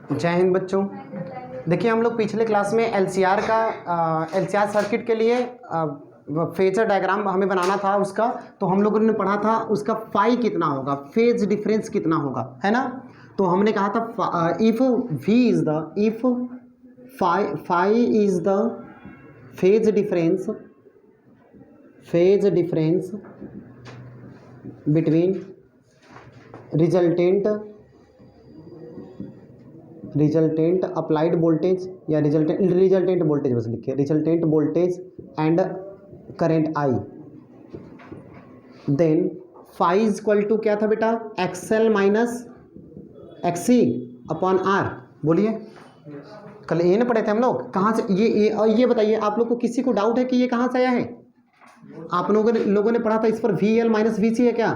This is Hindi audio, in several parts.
जय हिंद बच्चों। देखिए हम लोग पिछले क्लास में एलसीआर सर्किट के लिए फेजर डायग्राम हमें बनाना था उसका, तो हम लोगों ने पढ़ा था उसका फाई कितना होगा, फेज डिफरेंस कितना होगा, है ना। तो हमने कहा था if phi is the phase difference between resultant applied voltage या रिजल्टेंट वोल्टेज बस लिखिए, resultant voltage and current I, then phi is equal to क्या था बेटा, XL minus XC upon R. बोलिए कल ये ना पढ़े थे हम लोग, कहाँ से ये बताइए आप लोग को किसी को डाउट है कि ये कहाँ से आया है? आप लोगों ने पढ़ा था इस पर वी एल माइनस वी सी है क्या,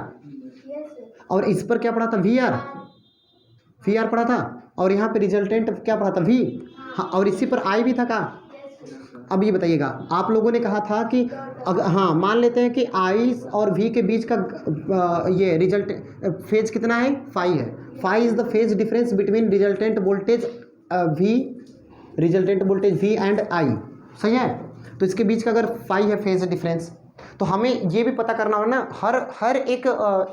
और इस पर क्या पढ़ा था, वी आर पढ़ा था, और यहाँ पे रिजल्टेंट क्या पढ़ा था, वी। हाँ, और इसी पर आई भी था का। अब ये बताइएगा, आप लोगों ने कहा था कि हाँ मान लेते हैं कि आई और वी के बीच का ये रिजल्ट फेज कितना है, फाई है। Phi is the phase difference between resultant voltage V and I, सही है। तो इसके बीच का अगर फाई है फेज डिफरेंस, तो हमें ये भी पता करना हो ना, हर एक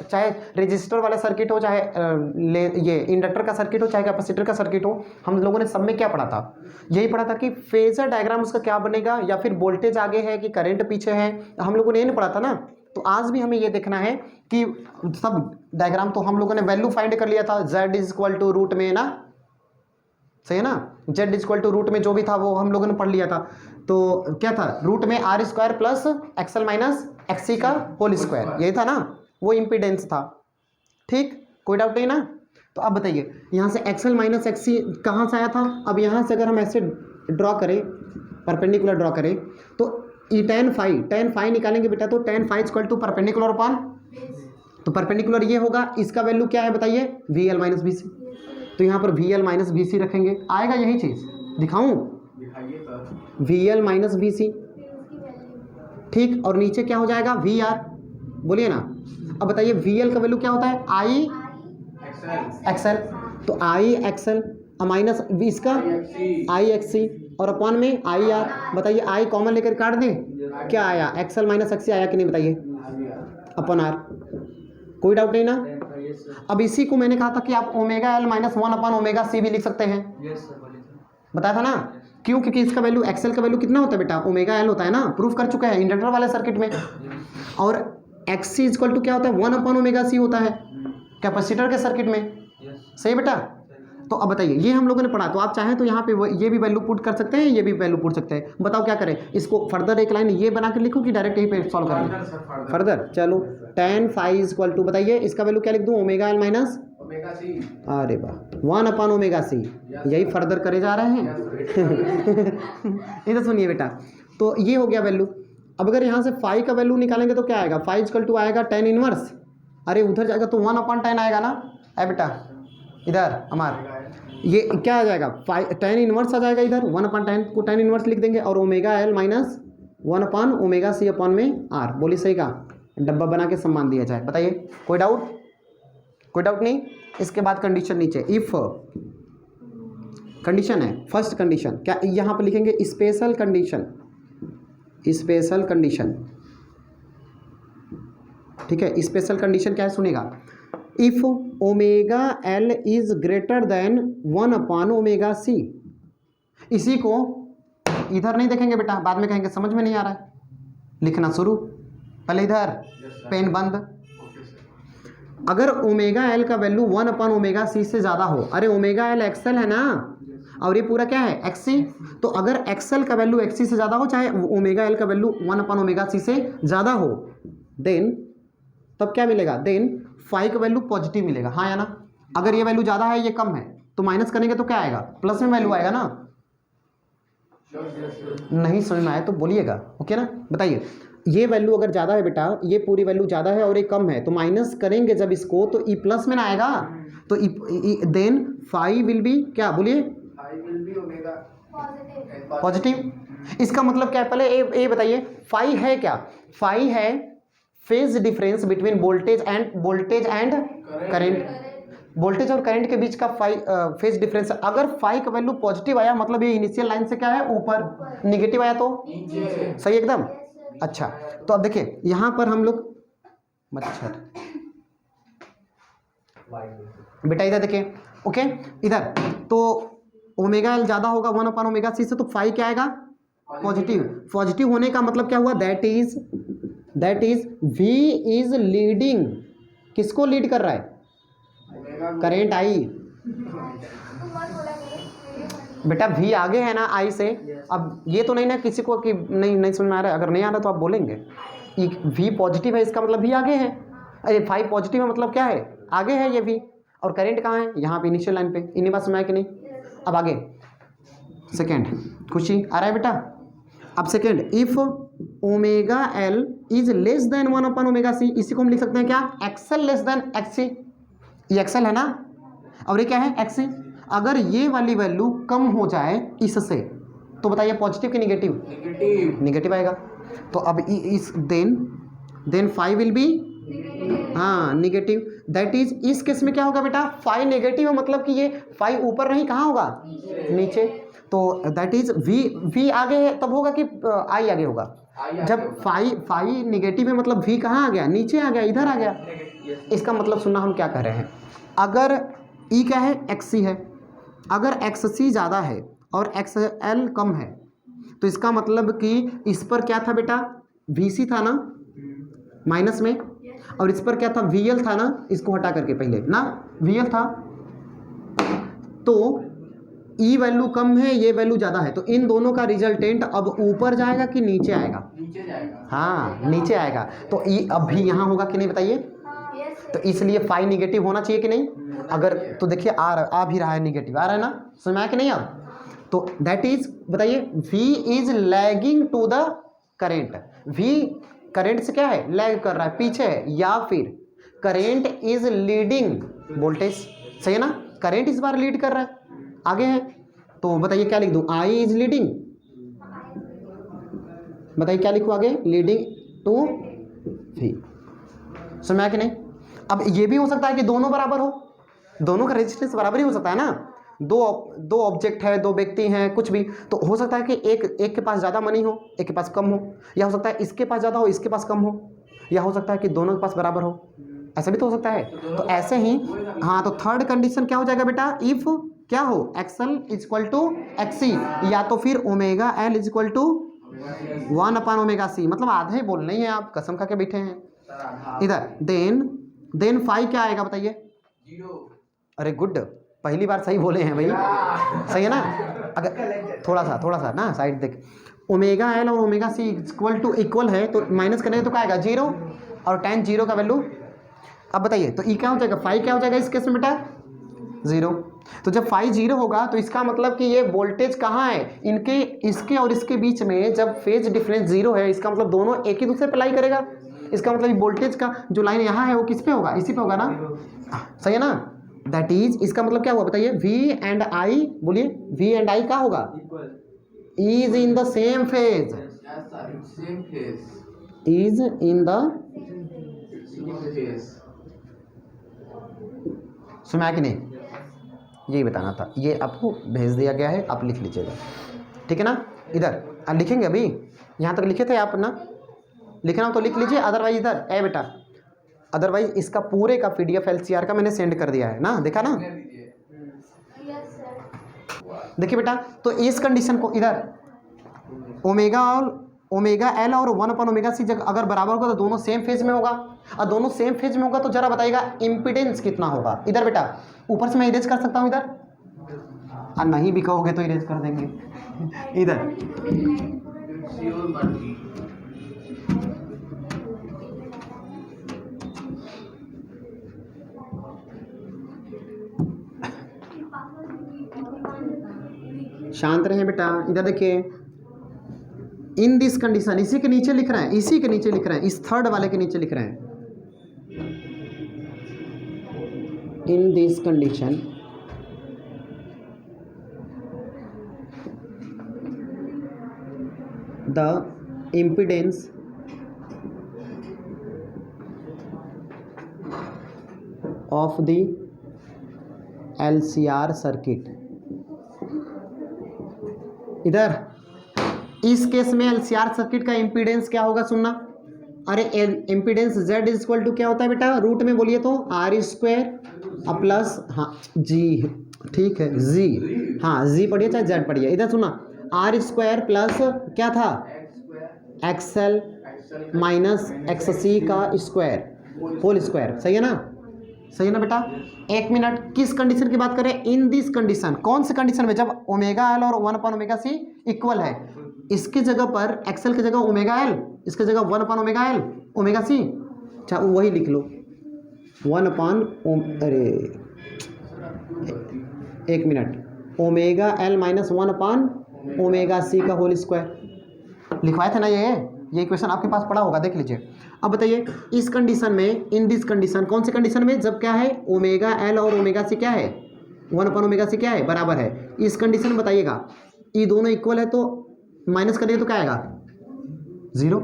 चाहे रेजिस्टर वाला सर्किट हो, चाहे ये इंडक्टर का सर्किट हो, चाहे कैपेसिटर का सर्किट हो, हम लोगों ने सब में क्या पढ़ा था, यही पढ़ा था कि फेजर डायग्राम उसका क्या बनेगा, या फिर वोल्टेज आगे है कि करंट पीछे है, हम लोगों ने ये नहीं पढ़ा था ना। तो आज भी हमें ये देखना है कि सब डायग्राम, तो हम लोगों ने वैल्यू फाइंड कर लिया था, z is equal to root में ना, सही है ना, z is equal to root में जो भी था वो हम लोगों ने पढ़ लिया था। तो क्या था, रूट में R square plus XL minus XC का होल स्क्वायर, यही था ना, वो इम्पीडेंस था। ठीक, कोई डाउट नहीं ना। तो अब बताइए यहाँ से एक्सएल माइनस एक्सी कहाँ से आया था। अब यहाँ से अगर हम ऐसे ड्रॉ करें, परपेंडिकुलर ड्रॉ करें, तो ई टेन फाई निकालेंगे बेटा, तो tan phi equal to perpendicular upon, तो परपेंडिकुलर ये होगा, इसका वैल्यू क्या है बताइए, V L minus V C. तो यहाँ पर V L minus V C रखेंगे, आएगा यही चीज़, दिखाऊं, V L minus V C, ठीक, और नीचे क्या हो जाएगा, वी आर, बोलिए ना। अब बताइए वी एल का वैल्यू क्या होता है, आई एक्सएल, तो आई एक्सएल माइनस इसका आई एक्सी, और अपॉन में आई आर। बताइए आई कॉमन लेकर काट दें, क्या आया, एक्सएल माइनस एक्सी आया कि नहीं बताइए, अपॉन आर। कोई डाउट नहीं ना। अब इसी को मैंने कहा था कि आप omega L minus one upon omega C भी लिख सकते हैं, बताया था ना। क्यों, क्योंकि इसका वैल्यू एक्सएल का वैल्यू कितना होता है बेटा, ओमेगा एल होता है ना, प्रूफ कर चुके हैं इंडक्टर वाले सर्किट में। और एक्स सी इक्वल टू क्या होता है, वन अपॉन ओमेगा सी होता है कैपेसिटर के सर्किट में, सही बेटा। तो अब बताइए ये हम लोगों ने पढ़ा, तो आप चाहें तो यहाँ पे ये भी वैल्यू पुट कर सकते हैं, ये भी वैल्यू पुट सकते हैं। बताओ क्या करें, इसको फर्दर एक लाइन ये बना के लिखूँ कि डायरेक्ट यहीं पे सॉल्व करें फर्दर। चलो टेन फाई इक्वल टू, बताइए इसका वैल्यू क्या लिख दूँ, omega L minus omega C, अरे वाह, वन अपॉन ओमेगा सी, यही फर्दर करे जा रहे हैं। ये तो सुनिए बेटा, तो ये हो गया वैल्यू। अब अगर यहाँ से फाई का वैल्यू निकालेंगे तो क्या आएगा, फाई इक्वल टू आएगा टेन इनवर्स, अरे उधर जाएगा तो वन अपॉन टेन आएगा ना, है बेटा, इधर हमारा ये क्या आ जाएगा, टेन इनवर्स आ जाएगा इधर, वन अपॉन टेन को टेन इनवर्स लिख देंगे, और omega L minus one upon omega C upon में आर। बोली सही का, डब्बा बना के सम्मान दिया जाए। बताइए कोई डाउट, कोई डाउट नहीं। इसके बाद कंडीशन नीचे, इफ कंडीशन है, फर्स्ट कंडीशन क्या यहाँ पे लिखेंगे, स्पेशल कंडीशन, ठीक है। स्पेशल कंडीशन क्या है सुनेगा, if omega L is greater than one upon omega C. इसी को इधर नहीं देखेंगे बेटा, बाद में कहेंगे समझ में नहीं आ रहा है, लिखना शुरू, पहले इधर पेन बंद। अगर ओमेगा एल का value one upon omega C से ज़्यादा हो, अरे ओमेगा एल एक्सएल है ना, और ये पूरा क्या है एक्सी, तो अगर एक्सएल का वैल्यू एक्सी से ज़्यादा हो, चाहे ओमेगा एल का value one upon omega C से ज़्यादा हो, देन तब क्या मिलेगा, देन फाई का वैल्यू पॉजिटिव मिलेगा, हाँ या ना। अगर ये वैल्यू ज़्यादा है ये कम है, तो माइनस करेंगे तो क्या आएगा, प्लस में वैल्यू आएगा ना। नहीं समझ में आया तो बोलिएगा, ओके ना। बताइए ये वैल्यू अगर ज़्यादा है बेटा, ये पूरी वैल्यू ज़्यादा है और ये कम है, तो माइनस करेंगे जब इसको तो ई प्लस में ना आएगा, तो देन फाई विल बी क्या, बोलिए पॉजिटिव। इसका मतलब क्या है, पहले ए बताइए फाई है क्या, फाई है phase difference between voltage and current, voltage और करंट के बीच का फेज डिफरेंस, अगर फाई का वैल्यू पॉजिटिव आया मतलब ये इनिशियल लाइन से क्या है ऊपर, निगेटिव आया तो सही एकदम। अच्छा तो अब देखिए यहाँ पर हम लोग मच्छर बेटा इधर देखिए, ओके इधर तो ओमेगा एल ज़्यादा होगा 1/ओमेगा सी से, तो फाई क्या आएगा पॉजिटिव। पॉजिटिव होने का मतलब क्या हुआ, that is V is leading, किसको लीड कर रहा है, करेंट आई। बेटा वी आगे है ना आई से, अब ये तो नहीं ना किसी को कि नहीं समझ में आ रहा है, अगर नहीं आ रहा तो आप बोलेंगे वी पॉजिटिव है इसका मतलब वी आगे है, अरे फाइव पॉजिटिव है मतलब क्या है आगे है ये वी, और करंट कहाँ है यहाँ पे इनिशियल लाइन पे। इन्हीं बात समझ कि नहीं। अब आगे सेकेंड, खुशी आ रहा है बेटा। अब second, if omega L is less than 1/ओमेगा सी, इसी को हम लिख सकते हैं क्या, एक्सएल लेस देन एक्ससी, ये एक्सएल है ना और ये क्या है एक्ससी। अगर ये वाली वैल्यू कम हो जाए इससे तो बताइए पॉजिटिव कि निगेटिव, निगेटिव आएगा। तो अब इस देन फाइव विल बी हाँ निगेटिव, दैट इज इस केस में क्या होगा बेटा, फाइव नेगेटिव है मतलब कि ये फाइव ऊपर नहीं कहाँ होगा नीचे, तो दैट इज वी आगे है तब होगा कि आई आगे होगा। जब फाइव नेगेटिव है मतलब वी कहाँ आ गया, नीचे आ गया, इधर आ गया। इसका मतलब सुनना हम क्या कह रहे हैं, अगर ई क्या है एक्ससी है, अगर एक्ससी ज़्यादा है और एक्सएल कम है तो इसका मतलब कि इस पर क्या था बेटा, वीसी था ना माइनस में, और इस पर क्या था वीएल था ना, इसको हटा करके पहले ना वीएल था, तो ई वैल्यू कम है ये वैल्यू ज़्यादा है, तो इन दोनों का रिजल्टेंट अब ऊपर जाएगा कि नीचे आएगा, नीचे जाएगा, हाँ नीचे आएगा। तो ई अब भी यहाँ होगा कि नहीं बताइए, तो इसलिए फाइव निगेटिव होना चाहिए कि नहीं। अगर तो देखिए आ भी रहा है निगेटिव, आ रहा है ना, समझ में आया कि नहीं। अब तो दैट इज बताइए V is lagging to the current, V current से क्या है लैग कर रहा है पीछे है, या फिर करेंट इज लीडिंग वोल्टेज, सही है ना, करेंट इस बार लीड कर रहा है आगे है, तो बताइए क्या लिख दूं, आई इज लीडिंग, बताइए क्या लिखूं आगे, लीडिंग टू वी, समझ में आया कि नहीं। अब ये भी हो सकता है कि दोनों बराबर हो, दोनों का रेजिस्टेंस बराबर ही हो सकता है ना, दो ऑब्जेक्ट है, दो व्यक्ति हैं, कुछ भी, तो हो सकता है कि एक के पास ज़्यादा मनी हो, एक के पास कम हो, या हो सकता है इसके पास ज़्यादा हो इसके पास कम हो, या हो सकता है कि दोनों के पास बराबर हो, ऐसा भी तो हो सकता है। तो ऐसे ही हाँ, तो थर्ड कंडीशन क्या हो जाएगा बेटा, इफ क्या हो XL is equal to XC, या तो फिर omega L is equal to 1/ओमेगा सी, मतलब आधे बोल नहीं है आप, कसम खा के बैठे हैं इधर। देन फाइव क्या आएगा बताइए, अरे गुड, पहली बार सही बोले हैं भाई, सही है ना। अगर थोड़ा सा ना साइड देख, ओमेगा एल और ओमेगा सी इक्वल है तो माइनस करेंगे तो क्या आएगा जीरो, और tan जीरो का वैल्यू। अब बताइए तो ई क्या हो जाएगा, फाइव क्या हो जाएगा इस केस में बेटा जीरो। तो जब फाइव जीरो होगा तो इसका मतलब कि ये वोल्टेज कहाँ है, इनके इसके और इसके बीच में जब फेज डिफरेंस जीरो है, इसका मतलब दोनों एक ही दूसरे पे लाई करेगा, इसका मतलब वोल्टेज का जो लाइन यहाँ है वो किस पे होगा, इसी पे होगा ना, सही है ना। दैट इज इसका मतलब क्या हुआ बताइए, वी एंड आई, बोलिए वी एंड आई क्या होगा, is in the same phase, is in the सुना कि नहीं, यही बताना था, ये आपको भेज दिया गया है, आप लिख लीजिएगा ठीक है ना। इधर लिखेंगे अभी, यहाँ तक लिखे थे आप ना, लिखना हो तो लिख लीजिए, अदरवाइज इधर ए बेटा, अदरवाइज इसका पूरे का पीडीएफ एलसीआर का मैंने सेंड कर दिया है ना, देखा ना। देखिए बेटा, तो इस कंडीशन को इधर ओमेगा एल और 1/ओमेगा सी जब अगर बराबर होगा तो दोनों सेम फेज में होगा, और दोनों सेम फेज में होगा तो जरा बताइएगा इम्पीडेंस कितना होगा। इधर बेटा ऊपर से मैं इरेज कर सकता हूँ इधर, और नहीं भी कहोगे तो इरेज कर देंगे इधर। शांत रहें बेटा, इधर देखिए, इन दिस कंडीशन, इसी के नीचे लिख रहे हैं, इसी के नीचे लिख रहे हैं, इस थर्ड वाले के नीचे लिख रहे हैं, in this condition the impedance of the LCR circuit. इधर इस केस में LCR सर्किट का इम्पीडेंस क्या होगा सुनना। अरे impedance Z is equal to क्या होता है बेटा, रूट में बोलिए तो R स्क्वायर प्लस, हाँ जी ठीक है, जी, हाँ जी पढ़िए चाहे Z पढ़िए। इधर सुना, R स्क्वायर प्लस क्या था, XL माइनस XC का स्क्वायर होल स्क्वायर। सही है ना, सही है ना बेटा। एक मिनट, किस कंडीशन की बात करें, इन दिस कंडीशन। कौन सी कंडीशन में, जब ओमेगा एल और 1/ओमेगा सी इक्वल है। इसकी जगह पर एक्सएल की जगह ओमेगा एल, इसकी जगह 1/ओमेगा एल ओमेगा सी, अच्छा वही लिख लो 1/, अरे एक मिनट, ओमेगा एल माइनस 1/ओमेगा सी का होल स्क्वायर लिखवाए थे ना। ये इक्वेशन आपके पास पड़ा होगा, देख लीजिए। अब बताइए इस कंडीशन में, इन दिस कंडीशन, कौन सी कंडीशन में, जब क्या है ओमेगा एल और ओमेगा सी क्या है, 1/ओमेगा सी क्या है, बराबर है। इस कंडीशन में बताइएगा ये दोनों इक्वल है तो माइनस करिए तो क्या आएगा, जीरो,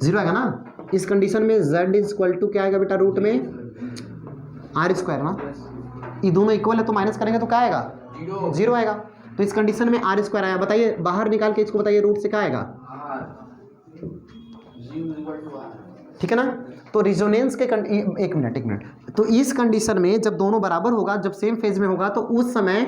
जीरो आएगा ना। इस कंडीशन में z इज इक्वल टू क्या आएगा बेटा, रूट में R स्क्वायर ना। ये दोनों इक्वल है तो माइनस करेंगे तो क्या आएगा, जीरो आएगा। तो इस कंडीशन में R स्क्वायर आया। बताइए बाहर निकाल के इसको बताइए, रूट से क्या आएगा, ठीक है ना। तो रिजोनेंस के एक मिनट, तो इस कंडीशन में जब दोनों बराबर होगा, जब सेम फेज में होगा, तो उस समय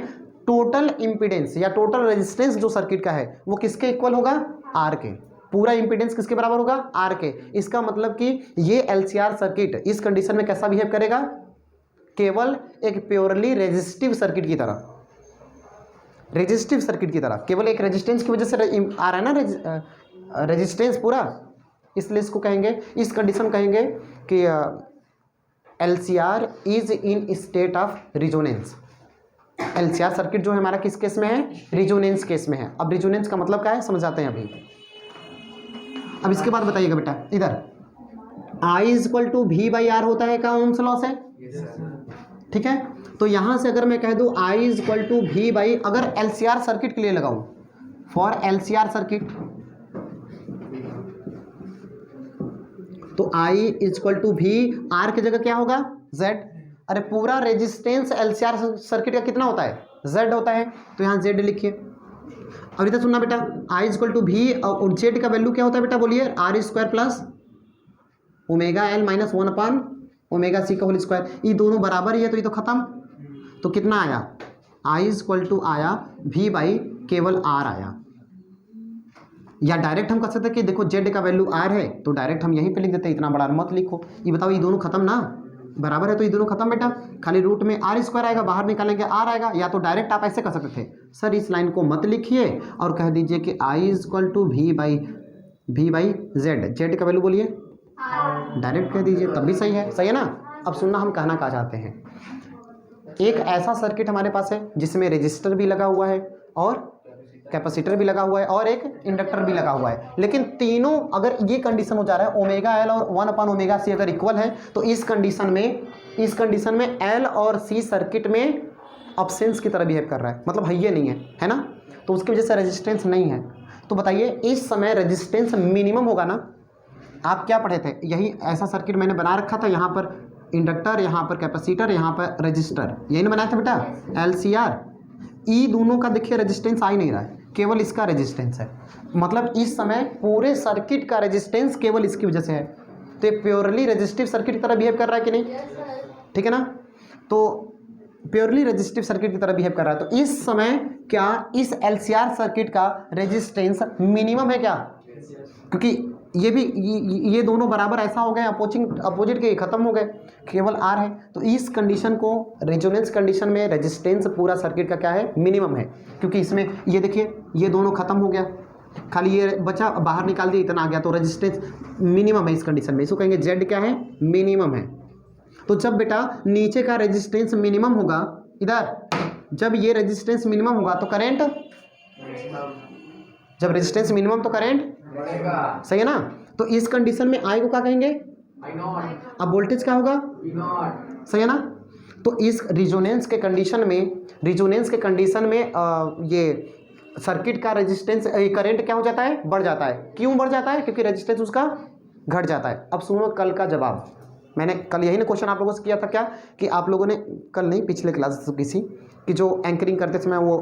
टोटल इंपीडेंस या टोटल रेजिस्टेंस जो सर्किट का है वो किसके इक्वल होगा, R के। पूरा इंपीडेंस किसके बराबर होगा, R के। इसका मतलब कि ये LCR सर्किट इस कंडीशन में कैसा बिहेव करेगा, केवल एक प्योरली रेजिस्टिव सर्किट की तरह, रेजिस्टिव सर्किट की तरह, केवल एक रेजिस्टेंस की वजह से आ रहा है ना रेजिस्टेंस पूरा, इसलिए इसको कहेंगे, इस कंडीशन कहेंगे कि LCR is in state of resonance. LCR circuit जो है हमारा किस केस में है, रिजोनेंस केस में है। अब रिजोनेंस का मतलब क्या है समझाते हैं अभी। अब इसके बाद बताइएगा बेटा, इधर I is equal to V/R होता है क्या, ओम्स लॉ से, ठीक है। तो यहां से अगर मैं कह दूं I is equal to V/, अगर LCR सर्किट के लिए लगाऊं, फॉर LCR सर्किट, तो I is equal to V, R की जगह क्या होगा, Z। अरे पूरा रेजिस्टेंस LCR सर्किट का कितना होता है, Z होता है, तो यहाँ Z लिखिए। अब इधर सुनना बेटा, I is equal to V और Z का वैल्यू क्या होता है बेटा, बोलिए R square plus omega L minus 1/ओमेगा सी का होल स्क्वायर। ये दोनों बराबर ही है तो ये तो खत्म। तो कितना आया, I इज इक्वल टू आया V बाई केवल R आया। या डायरेक्ट हम कह सकते हैं कि देखो Z का वैल्यू R है तो डायरेक्ट हम यहीं पे लिख देते हैं, इतना बड़ा मत लिखो। ये बताओ ये दोनों खत्म ना, बराबर है तो ये दोनों खत्म बेटा। खाली रूट में R स्क्वायर आएगा, बाहर निकालेंगे R आएगा। या तो डायरेक्ट आप ऐसे कर सकते थे, सर इस लाइन को मत लिखिए और कह दीजिए कि I is equal to V by Z का वैल्यू बोलिए, डायरेक्ट कह दीजिए, तब भी सही है ना। अब सुनना हम कहना क्या चाहते हैं, एक ऐसा सर्किट हमारे पास है जिसमें रेजिस्टर भी लगा हुआ है और कैपेसिटर भी लगा हुआ है और एक इंडक्टर भी लगा हुआ है, लेकिन तीनों अगर ये कंडीशन हो जा रहा है ओमेगा एल और 1/ओमेगा सी अगर इक्वल है, तो इस कंडीशन में एल और सी सर्किट में अब्सेंस की तरह बिहेव कर रहा है, मतलब है नहीं है ना। तो उसकी वजह से रेजिस्टेंस नहीं है। तो बताइए इस समय रेजिस्टेंस मिनिमम होगा ना। आप क्या पढ़े थे, यही ऐसा सर्किट मैंने बना रखा था, यहाँ पर इंडक्टर, यहाँ पर कैपेसिटर, यहाँ पर रजिस्टर, यही ना बनाया था बेटा LCR। ई दोनों का देखिए रेजिस्टेंस आ ही नहीं रहा है, केवल इसका रेजिस्टेंस है। मतलब इस समय पूरे सर्किट का रेजिस्टेंस केवल इसकी वजह से है। तो ये प्योरली रेजिस्टिव सर्किट की तरह बिहेव कर रहा है कि नहीं, ठीक है ना। तो प्योरली रेजिस्टिव सर्किट की तरह बिहेव कर रहा है। तो इस समय क्या इस LCR सर्किट का रेजिस्टेंस मिनिमम है क्या, क्योंकि ये दोनों बराबर ऐसा हो गए, अपोजिट के खत्म हो गए, केवल R है। तो इस कंडीशन को रेजोनेंस कंडीशन में रेजिस्टेंस पूरा सर्किट का क्या है, मिनिमम है। क्योंकि इसमें ये देखिए ये दोनों खत्म हो गया, खाली ये बचा, बाहर निकाल दिया, इतना आ गया, तो रेजिस्टेंस मिनिमम है इस कंडीशन में। इसको कहेंगे Z क्या है, मिनिमम है। तो जब बेटा नीचे का रेजिस्टेंस मिनिमम होगा, इधर जब ये रेजिस्टेंस मिनिमम होगा तो करंट, जब रेजिस्टेंस मिनिमम तो करंट, सही है ना। तो इस कंडीशन में I को क्या कहेंगे, अब वोल्टेज क्या होगा, सही है ना। तो इस रिजोनेंस के कंडीशन में ये सर्किट का रेजिस्टेंस, करंट क्या हो जाता है, बढ़ जाता है। क्यों बढ़ जाता है, क्योंकि रेजिस्टेंस उसका घट जाता है। अब सुनो कल का जवाब, मैंने कल यही ना क्वेश्चन आप लोगों से किया था क्या, कि आप लोगों ने कल नहीं पिछले क्लास किसी कि जो एंकरिंग करते समय वो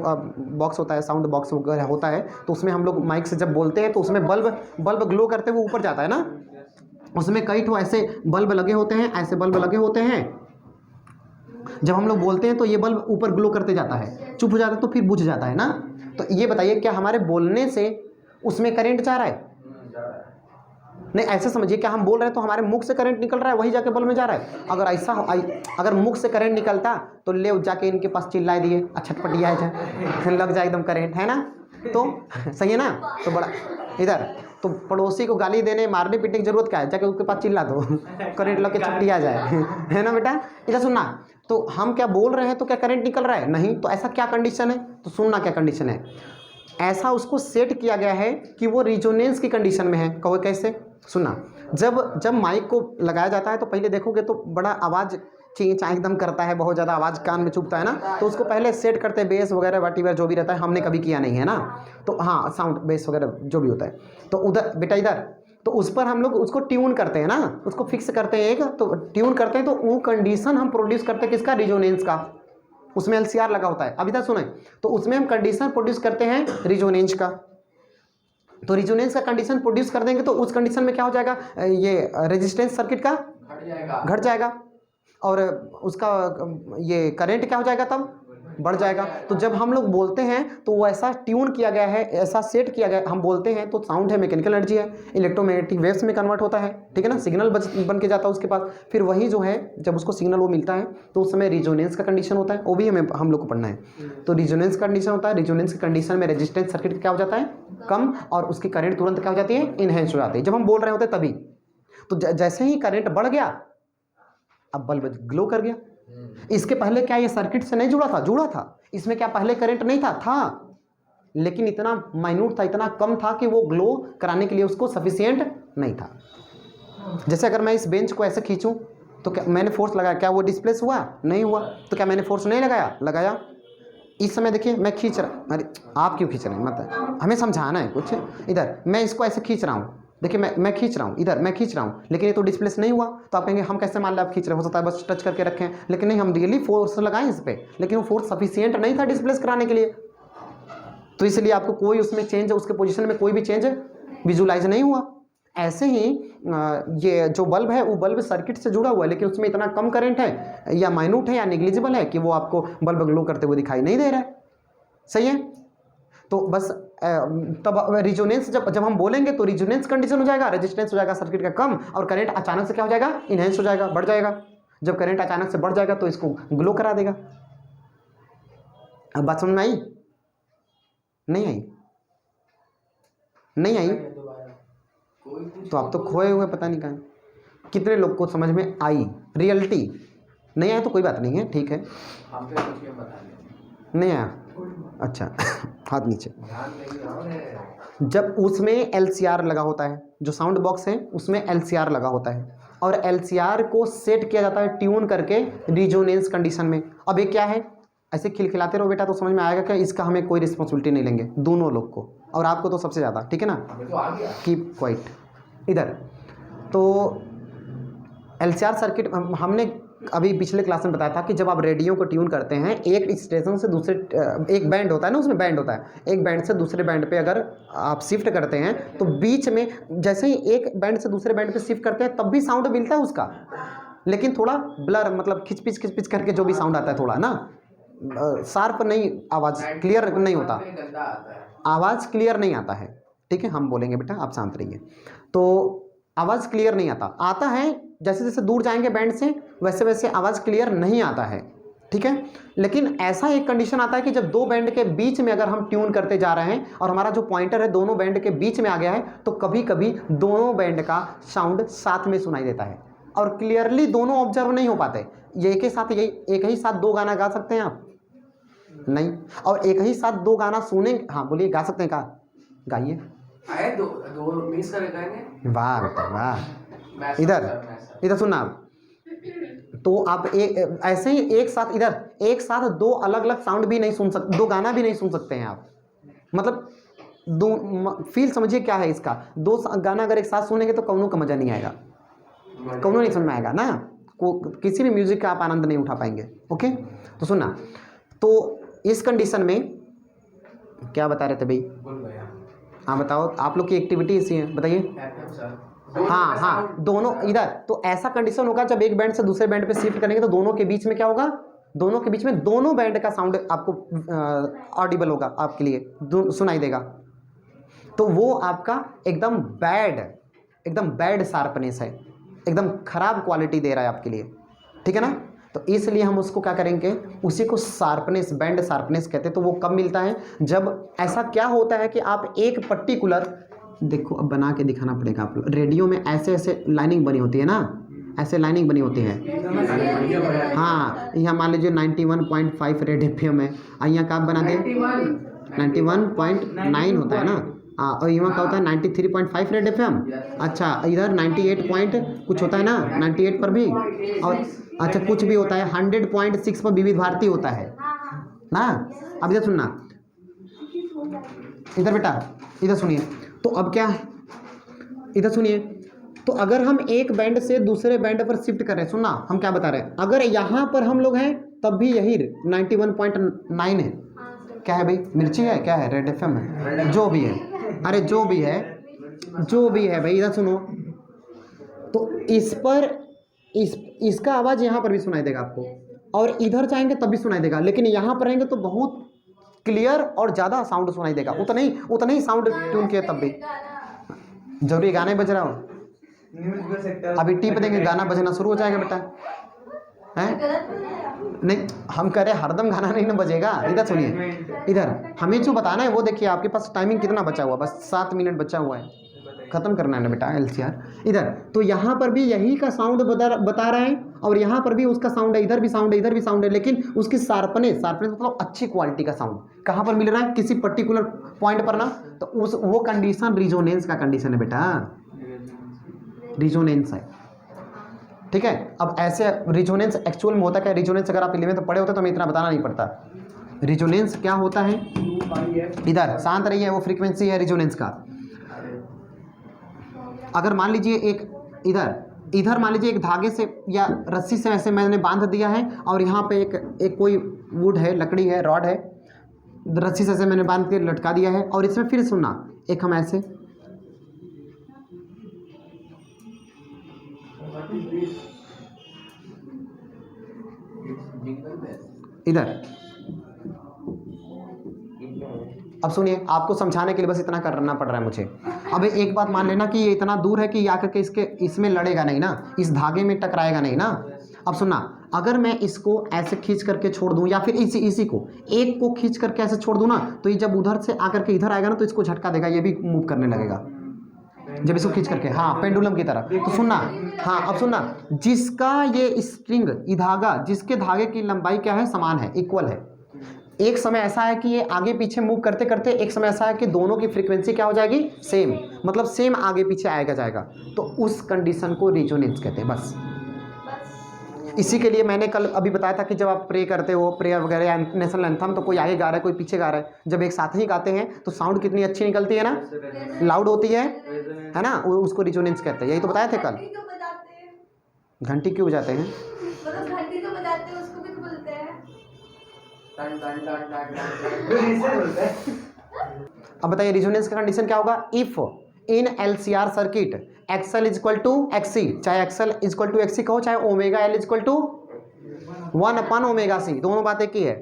बॉक्स होता है, साउंड बॉक्स वगैरह होता है, तो उसमें हम लोग माइक से जब बोलते हैं तो उसमें बल्ब ग्लो करते हुए ऊपर जाता है ना, उसमें कई ठो ऐसे बल्ब लगे होते हैं, ऐसे बल्ब लगे होते हैं, जब हम लोग बोलते हैं तो ये बल्ब ऊपर ग्लो करते जाता है, चुप हो जाता है तो फिर बुझ जाता है ना। तो ये बताइए क्या हमारे बोलने से उसमें करंट जा रहा है? नहीं, ऐसे समझिए क्या हम बोल रहे हैं तो हमारे मुख से करंट निकल रहा है, वही जाके बल्ब में जा रहा है। अगर ऐसा अगर मुख से करंट निकलता तो ले जाके इनके पास चिल्ला दिए, छटपटिया है लग जाए एकदम करंट, है ना, तो सही है ना। तो बड़ा इधर तो पड़ोसी को गाली देने मारने पीटने की जरूरत क्या है, जाके उसके पास चिल्ला दो करंट लग के छपटी आ जाए है ना बेटा। इधर सुनना, तो हम क्या बोल रहे हैं तो क्या करंट निकल रहा है? नहीं। तो ऐसा क्या कंडीशन है? तो सुनना क्या कंडीशन है। ऐसा उसको सेट किया गया है कि वो रिजोनेंस की कंडीशन में है। कहो कैसे? सुनना, जब माइक को लगाया जाता है तो पहले देखोगे तो बड़ा आवाज़ चीं एकदम करता है, बहुत ज़्यादा आवाज़ कान में चुभता है ना, तो उसको पहले सेट करते हैं, बेस वगैरह वाटीवर जो भी रहता है, हमने कभी किया नहीं है ना, तो हाँ साउंड बेस वगैरह जो भी होता है, तो उधर बेटा इधर तो उस पर हम लोग उसको ट्यून करते हैं ना, उसको फिक्स करते हैं, एक तो ट्यून करते हैं, तो वो कंडीशन हम प्रोड्यूस करते हैं किसका? रिजोनेंस का। उसमें एलसीआर लगा होता है। अब इधर सुने, तो उसमें हम कंडीशन प्रोड्यूस करते हैं रिजोनेंस का। तो रिजोनेंस का कंडीशन प्रोड्यूस कर देंगे तो उस कंडीशन में क्या हो जाएगा, ये रेजिस्टेंस सर्किट का घट जाएगा और उसका ये करंट क्या हो जाएगा, तब बढ़ जाएगा। तो जब हम लोग बोलते हैं तो वो ऐसा ट्यून किया गया है, ऐसा सेट किया गया है, हम बोलते हैं तो साउंड है, मैकेनिकल एनर्जी है, इलेक्ट्रोमैग्नेटिक वेव्स में कन्वर्ट होता है, ठीक है ना, सिग्नल बन के जाता है उसके पास। फिर वही जो है जब उसको सिग्नल वो मिलता है तो उस समय रिजोनेंस का कंडीशन होता है, वो भी हम लोग को पढ़ना है। तो रिजोनेंस कंडीशन होता है, रिजोनेंस की कंडीशन में रेजिस्टेंस सर्किट क्या हो जाता है, कम, और उसकी करंट तुरंत क्या हो जाती है, इनहेंस हो जाती है, जब हम बोल रहे होते तभी। तो जैसे ही करंट बढ़ गया, अब बल्ब ग्लो कर गया। इसके पहले क्या ये सर्किट से नहीं जुड़ा था? जुड़ा था। इसमें क्या पहले करंट नहीं था, लेकिन इतना माइन्यूट था, इतना कम था कि वो ग्लो कराने के लिए उसको सफिशिएंट नहीं था। जैसे अगर मैं इस बेंच को ऐसे खींचूं तो क्या मैंने फोर्स लगाया, क्या वो डिस्प्लेस हुआ? नहीं हुआ। तो क्या मैंने फोर्स नहीं लगाया? लगाया। इस समय देखिए मैं खींच रहा, अरे आप क्यों खींच रहे हैं, मतलब हमें समझाना है कुछ। इधर मैं इसको ऐसे खींच रहा हूँ, देखिए मैं खींच रहा हूँ, इधर मैं खींच रहा हूँ, लेकिन ये तो डिस्प्लेस नहीं हुआ। तो आप कहेंगे हम कैसे मान लें आप खींच रहे हो सकता है बस टच करके रखें, लेकिन नहीं, हम रियली फोर्स लगाएं इस पर, लेकिन वो फोर्स सफिशिएंट नहीं था डिस्प्लेस कराने के लिए। तो इसलिए आपको कोई उसमें चेंज, उसके पोजीशन में कोई भी चेंज विजुलाइज नहीं हुआ। ऐसे ही ये जो बल्ब है वो बल्ब सर्किट से जुड़ा हुआ है, लेकिन उसमें इतना कम करंट है या माइन्यूट है या नेग्लिजिबल है कि वो आपको बल्ब ग्लो करते हुए दिखाई नहीं दे रहा है। सही है। तो बस तब रिजोनेंस जब हम बोलेंगे तो रिजोनेंस कंडीशन हो जाएगा, रेजिस्टेंस हो जाएगा सर्किट का कम, और करंट अचानक से क्या हो जाएगा, इनहेंस हो जाएगा, बढ़ जाएगा। जब करंट अचानक से बढ़ जाएगा तो इसको ग्लो करा देगा। अब बात समझ में आई? नहीं आई? नहीं आई? तो आप तो खोए हुए, पता नहीं कहाँ। कितने लोग को समझ में आई? रियलिटी नहीं आया तो कोई बात नहीं है, ठीक है। नहीं आया? अच्छा हाथ नीचे। जब उसमें एलसीआर लगा होता है, जो साउंड बॉक्स है उसमें एलसीआर लगा होता है, और एलसीआर को सेट किया जाता है ट्यून करके रिजोनेंस कंडीशन में। अब ये क्या है, ऐसे खिलखिलाते रहो बेटा तो समझ में आएगा क्या, इसका हमें कोई रिस्पॉन्सिबिलिटी नहीं लेंगे, दोनों लोग को, और आपको तो सबसे ज़्यादा, ठीक है ना, कीप क्वाइट। इधर तो एलसीआर सर्किट हमने अभी पिछले क्लास में बताया था कि जब आप रेडियो को ट्यून करते हैं, एक स्टेशन से दूसरे, एक बैंड होता है ना, उसमें बैंड होता है, एक बैंड से दूसरे बैंड पे अगर आप शिफ्ट करते हैं तो बीच में जैसे ही एक बैंड से दूसरे बैंड पे शिफ्ट करते हैं तब भी साउंड मिलता है उसका, लेकिन थोड़ा ब्लर, मतलब खिचपिच करके जो भी साउंड आता है थोड़ा ना, शार्प नहीं, आवाज़ क्लियर नहीं होता, आवाज़ क्लियर नहीं आता है, ठीक है, हम बोलेंगे बेटा आप शांत रहिए। तो आवाज़ क्लियर नहीं आता है, जैसे जैसे दूर जाएंगे बैंड से वैसे वैसे आवाज़ क्लियर नहीं आता है, ठीक है। लेकिन ऐसा एक कंडीशन आता है कि जब दो बैंड के बीच में अगर हम ट्यून करते जा रहे हैं और हमारा जो पॉइंटर है दोनों बैंड के बीच में आ गया है, तो कभी कभी दोनों बैंड का साउंड साथ में सुनाई देता है और क्लियरली दोनों ऑब्जर्व नहीं हो पाते। ये एक ही साथ दो गाना गा सकते हैं आप? नहीं। और एक ही साथ दो गाना सुने, हाँ बोलिए, गा सकते हैं? कहा गाइए। दो मिस कर गाएंगे। वाह बेटा वाह। इधर सुनना आप, तो आप ऐसे ही एक साथ दो अलग अलग साउंड भी नहीं सुन सकते, दो गाना भी नहीं सुन सकते हैं आप। मतलब दो फील समझिए क्या है इसका, दो गाना अगर एक साथ सुनेंगे तो कौनों का मजा नहीं आएगा। कौनो नहीं समझ में आएगा ना, किसी भी म्यूजिक का आप आनंद नहीं उठा पाएंगे। ओके, तो सुनना, तो इस कंडीशन में क्या बता रहे थे भाई? हाँ बताओ, आप लोग की एक्टिविटी इसी है, बताइए। हाँ हाँ, दोनों इधर, तो ऐसा कंडीशन होगा जब एक बैंड से दूसरे बैंड पे शिफ्ट करेंगे तो दोनों के बीच में क्या होगा, दोनों के बीच में दोनों बैंड का साउंड आपको ऑडिबल होगा, आपके लिए सुनाई देगा। तो वो आपका एकदम बैड शार्पनेस है, एकदम खराब क्वालिटी दे रहा है आपके लिए, ठीक है ना। तो इसलिए हम उसको क्या करेंगे, उसी को शार्पनेस, बैंड शार्पनेस कहते हैं। तो वो कब मिलता है, जब ऐसा क्या होता है कि आप एक पर्टिकुलर, देखो अब बना के दिखाना पड़ेगा आप लोग, रेडियो में ऐसे ऐसे लाइनिंग बनी होती है ना, ऐसे लाइनिंग बनी होती है। हाँ, यहाँ मान लीजिए 91.5 रेड एफएम है, यहाँ का आप बना दें 91.9 होता है ना, हाँ, और यहाँ का होता है 93.5 रेड एफएम। अच्छा, इधर 98 पॉइंट कुछ होता है ना, 98 पर भी, और अच्छा कुछ भी होता है 100.6 पर विविध भारती होता है ना। अब इधर सुनना, इधर बेटा, इधर सुनिए। तो अब क्या है, इधर सुनिए, तो अगर हम एक बैंड से दूसरे बैंड पर शिफ्ट कर रहे हैं, सुनना हम क्या बता रहे हैं, अगर यहाँ पर हम लोग हैं तब भी यही 91.9 है, क्या है भाई, मिर्ची है, क्या है, रेड एफएम है, जो भी है, अरे जो भी है भाई, इधर सुनो। तो इस पर इसका आवाज़ यहाँ पर भी सुनाई देगा आपको, और इधर जाएंगे तब भी सुनाई देगा, लेकिन यहाँ पर रहेंगे तो बहुत क्लियर और ज़्यादा साउंड सुनाई देगा, उतना ही साउंड ट्यून किया तब भी। जरूरी गाने बज रहा हो, अभी टीप देंगे गाना बजना शुरू हो जाएगा बेटा, हैं? नहीं, हम कह रहे हरदम गाना नहीं ना बजेगा। इधर सुनिए, इधर हमें जो बताना है वो देखिए, आपके पास टाइमिंग कितना बचा हुआ, बस 7 मिनट बचा हुआ है, ख़त्म करना है ना बेटा एलसीआर। इधर तो यहाँ पर भी यही का साउंड बता रहा है, और यहाँ पर भी उसका साउंड है, इधर भी साउंड है, इधर भी साउंड है, लेकिन उसकी शार्पनेस मतलब अच्छी क्वालिटी का साउंड कहाँ पर मिल रहा है, किसी पर्टिकुलर पॉइंट पर ना। तो वो कंडीशन रिजोनेंस का कंडीशन है बेटा, रिजोनेंस है, ठीक है। अब ऐसे रिजोनेंस एक्चुअल में होता क्या है, रिजोनेंस अगर आप 11th पढ़े होते तो हमें इतना बताना नहीं पड़ता। रिजोनेंस क्या होता है, इधर शांत रहिए, वो फ्रीक्वेंसी है रिजोनेंस का। अगर मान लीजिए इधर मान लीजिए एक धागे से या रस्सी से ऐसे मैंने बांध दिया है, और यहाँ पे एक कोई वुड है, लकड़ी है, रॉड है, रस्सी से ऐसे मैंने बांध के लटका दिया है, और इसमें फिर सुनना, एक हम ऐसे इधर, अब सुनिए, आपको समझाने के लिए बस इतना करना पड़ रहा है मुझे। अब एक बात मान लेना कि ये इतना दूर है कि ये आकर के इसमें लड़ेगा नहीं ना, इस धागे में टकराएगा नहीं ना। अब सुनना, अगर मैं इसको ऐसे खींच करके छोड़ दूं, या फिर इसी को एक को खींच करके ऐसे छोड़ दूं ना, तो ये जब उधर से आकर के इधर आएगा ना, तो इसको झटका देगा, ये भी मूव करने लगेगा जब इसको खींच करके, हाँ, पेंडुलम की तरह। तो सुनना, हाँ अब सुनना, जिसका ये स्ट्रिंग, ये धागा, जिसके धागे की लंबाई क्या है, समान है, इक्वल है, एक समय ऐसा है कि ये आगे पीछे मूव करते करते, एक समय ऐसा है कि दोनों की फ्रीक्वेंसी क्या हो जाएगी, सेम, मतलब सेम आगे पीछे आएगा जाएगा, तो उस कंडीशन को रिजोनेंस कहते हैं। बस इसी के लिए मैंने कल अभी बताया था कि जब आप प्रे करते हो, प्रेयर वगैरह या नेशनल एंथम, तो कोई आगे गा रहा है, कोई पीछे गा रहा है, जब एक साथ ही गाते हैं तो साउंड कितनी अच्छी निकलती है ना, लाउड होती है ना, उसको रिजोनेंस कहते हैं। यही तो बताए थे कल। घंटी क्यों बजाते हैं, घंटी तो बजाते हैं, उसको भी तो बोलते हैं। अब बताइए रिजोनेंस का कंडीशन क्या होगा, if in LCR circuit XL is equal to XC, चाहे XL is equal to XC कहो, चाहे omega L is equal to 1/ओमेगा सी, दोनों बातें की है,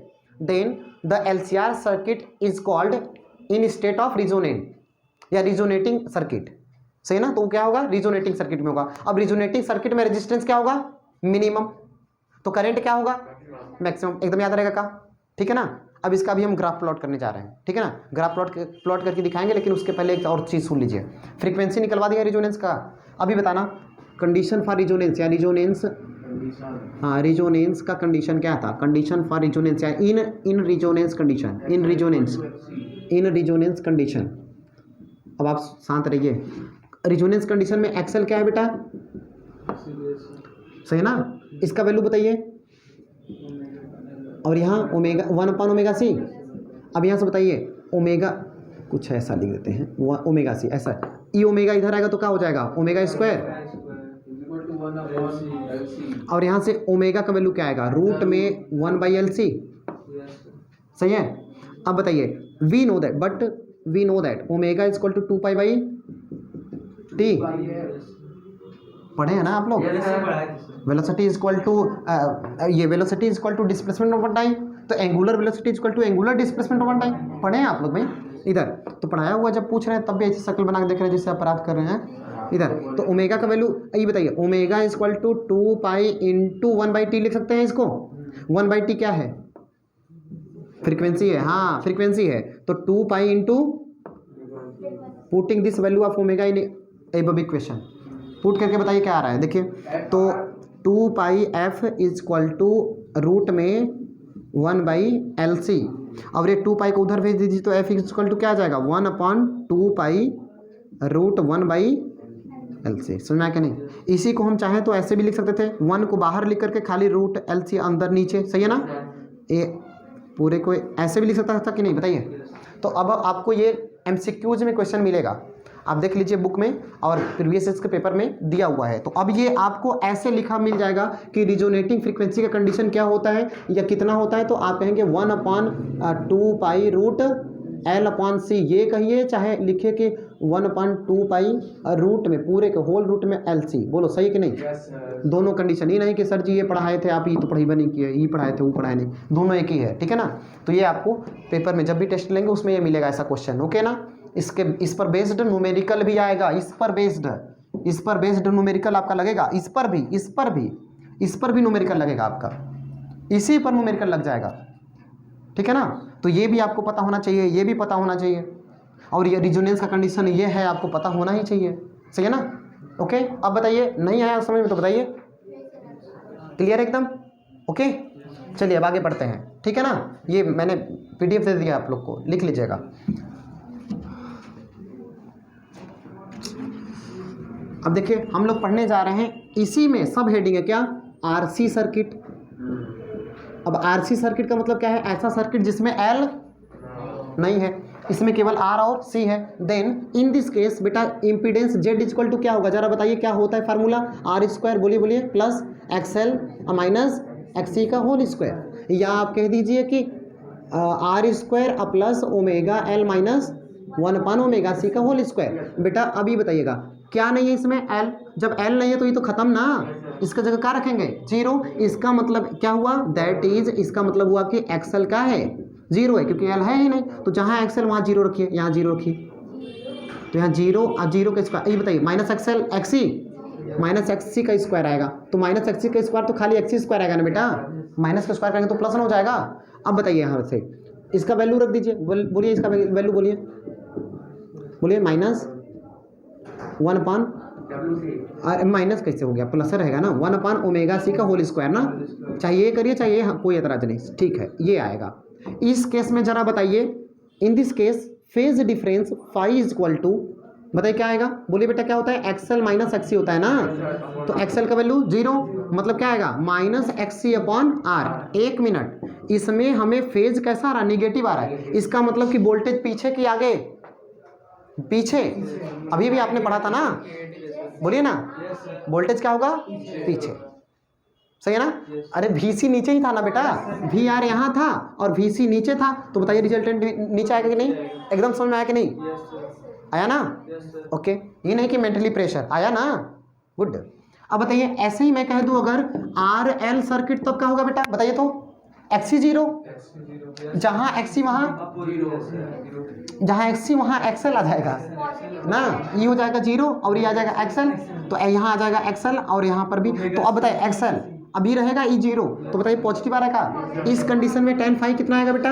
then the LCR circuit is called in state of resonant या रिजोनेटिंग सर्किट, सही ना। तो क्या होगा, रिजोनेटिंग सर्किट में होगा। अब रिजोनेटिंग सर्किट में रेजिस्टेंस क्या होगा, मिनिमम, तो करंट क्या होगा, मैक्सिमम, एकदम याद रहेगा का, ठीक है ना। अब इसका भी हम ग्राफ प्लॉट करने जा रहे हैं, ठीक है ना, ग्राफ प्लॉट करके दिखाएंगे, लेकिन उसके पहले एक और चीज़ सुन लीजिए। फ्रीक्वेंसी निकलवा दिया रिजोनेंस का, अभी बताना कंडीशन फॉर रिजोनेंस या रिजोनेंस, हाँ रिजोनेंस का कंडीशन क्या था, कंडीशन फॉर रिजोनेंस या इन रिजोनेंस कंडीशन, इन रिजोनेंस कंडीशन। अब आप शांत रहिए, रिजोनेंस कंडीशन में एक्सएल क्या है बेटा, सही ना, इसका वैल्यू बताइए, और यहाँ ओमेगा 1/ओमेगा सी। अब यहाँ से बताइए ओमेगा, कुछ ऐसा लिख देते हैं, ओमेगा सी ऐसा, ई ओमेगा इधर आएगा तो क्या हो जाएगा, ओमेगा स्क्वायर, और यहाँ से ओमेगा का वैल्यू क्या आएगा, रूट में 1/LC। सही है। अब बताइए, we know that omega is equal to 2π/t। पढ़े हैं ना आप लोग। Velocity is equal to velocity is equal to displacement over time, तो angular velocity is equal to angular displacement over time. पढ़े हैं आप लोग भाई इधर। तो पढ़ाया हुआ जब पूछ रहे हैं तब भी ऐसी शक्ल बना के देख रहे हैं जिससे अपराध कर रहे हैं इधर। तो ओमेगा का वैल्यू ये बताइए, omega is equal to 2π × 1/t लिख सकते हैं इसको। 1/t क्या है, फ्रीक्वेंसी है। हाँ फ्रीक्वेंसी है, तो 2π × putting this value of omega in above equation, put करके बताइए क्या आ रहा है। देखिए तो 2πf is equal to root में 1/LC, और ये 2π को उधर भेज दीजिए तो f इज इक्वल टू क्या आ जाएगा, 1/2π रूट 1/LC। समझ में आया कि नहीं। इसी को हम चाहें तो ऐसे भी लिख सकते थे, 1 को बाहर लिख करके खाली रूट LC अंदर नीचे। सही है ना। ये पूरे को ऐसे भी लिख सकता था कि नहीं बताइए। तो अब आपको ये MCQs में क्वेश्चन मिलेगा, आप देख लीजिए बुक में और प्रीवियस के पेपर में दिया हुआ है। तो अब ये आपको ऐसे लिखा मिल जाएगा कि रिजोनेटिंग फ्रीक्वेंसी का कंडीशन क्या होता है या कितना होता है, तो आप कहेंगे 1/2π रूट L/C, ये कहिए, चाहे लिखिए कि 1/2π रूट में पूरे के होल रूट में LC। बोलो सही कि नहीं। दोनों कंडीशन, ये नहीं कि सर जी ये पढ़ाए थे आप, ये तो पढ़ी बनी किए, ये पढ़ाए थे वो पढ़ाए नहीं, दोनों एक ही है। ठीक है ना। तो ये आपको पेपर में जब भी टेस्ट लेंगे उसमें ये मिलेगा ऐसा क्वेश्चन। ओके ना। इस पर बेस्ड न्यूमेरिकल भी आएगा, इस पर बेस्ड न्यूमेरिकल आपका लगेगा, इस पर भी न्यूमेरिकल लगेगा आपका, इसी पर न्यूमेरिकल लग जाएगा। ठीक है ना। तो ये भी आपको पता होना चाहिए, ये भी पता होना चाहिए, और ये रिजोनेंस का कंडीशन ये है आपको पता होना ही चाहिए। सही है ना। ओके। अब बताइए, नहीं आया समझ में तो बताइए। क्लियर एकदम। ओके चलिए अब आगे बढ़ते हैं। ठीक है ना। ये मैंने PDF दे दिया आप लोग को, लिख लीजिएगा। अब देखिए हम लोग पढ़ने जा रहे हैं, इसी में सब हेडिंग है क्या, RC सर्किट। अब RC सर्किट का मतलब क्या है, ऐसा सर्किट जिसमें L नहीं है, इसमें केवल R और C है। देन इन दिस केस बेटा इम्पीडेंस Z इक्वल टू क्या होगा, जरा बताइए क्या होता है फार्मूला, R², बोलिए प्लस XL माइनस XC का होल स्क्वायर, या आप कह दीजिए कि R² plus omega L minus 1/ωc का होल स्क्वायर। बेटा अभी बताइएगा क्या नहीं है इसमें, L। जब L नहीं है तो ये तो खत्म ना, इसका जगह क्या रखेंगे, 0। इसका मतलब क्या हुआ, दैट इज, इसका मतलब हुआ कि XL का है 0 है, क्योंकि L है ही नहीं। तो जहाँ XL वहाँ 0 रखिए, यहाँ 0 रखिए, तो यहाँ 0 और 0 का स्क्वायर, ये बताइए minus XL XC minus XC का स्क्वायर आएगा, तो माइनस XC का स्क्वायर तो खाली XC स्क्वायर आएगा ना बेटा, माइनस का स्क्वायर करेंगे तो प्लस ना हो जाएगा। अब बताइए यहाँ से इसका वैल्यू रख दीजिए, बोलिए इसका वैल्यू बोलिए माइनस 1/, माइनस कैसे हो गया, प्लस रहेगा ना, 1/ωc का होल स्क्वायर ना, चाहे ये करिए चाहे ये, कोई एतराज नहीं। ठीक है ये आएगा। इस केस में जरा बताइए, in this case phase difference phi is equal to, बताइए क्या आएगा, बोलिए बेटा क्या होता है, XL माइनस XC होता है ना, तो XL का वैल्यू 0, मतलब क्या आएगा माइनस XC/R। एक मिनट, इसमें हमें फेज कैसा आ रहा है, निगेटिव आ रहा है, इसका मतलब कि वोल्टेज पीछे की आगे, पीछे, अभी भी आपने पढ़ा था ना, बोलिए ना, वोल्टेज क्या होगा, पीछे। सही है ना। अरे VC नीचे ही था ना बेटा, VR यहाँ था और VC नीचे था, तो बताइए रिजल्टेंट नीचे आएगा कि नहीं, एकदम समझ में आया कि नहीं, आया ना। ओके ये नहीं कि मेंटली प्रेशर आया ना, गुड। अब बताइए ऐसे ही मैं कह दूं अगर RL सर्किट तब क्या होगा बेटा, बताइए तो, XC 0, जहाँ XC वहाँ XL आ जाएगा ना, ये हो जाएगा 0 और ये आ जाएगा XL, तो यहाँ आ जाएगा XL और यहाँ पर भी। तो अब बताइए XL अभी रहेगा E 0, तो बताइए पॉजिटिव आ रहेगा। इस कंडीशन में tan phi कितना आएगा बेटा,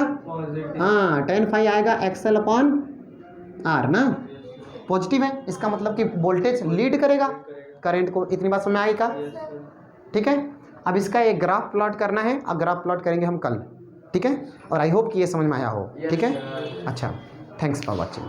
हाँ tan phi आएगा XL/R ना, पॉजिटिव है, इसका मतलब कि वोल्टेज लीड करेगा करंट को। इतनी बात समझ में आएगा। ठीक है। अब इसका एक ग्राफ प्लॉट करना है, अब ग्राफ प्लॉट करेंगे हम कल। ठीक है। और आई होप कि ये समझ में आया हो। ठीक है। अच्छा, थैंक्स फॉर वॉचिंग।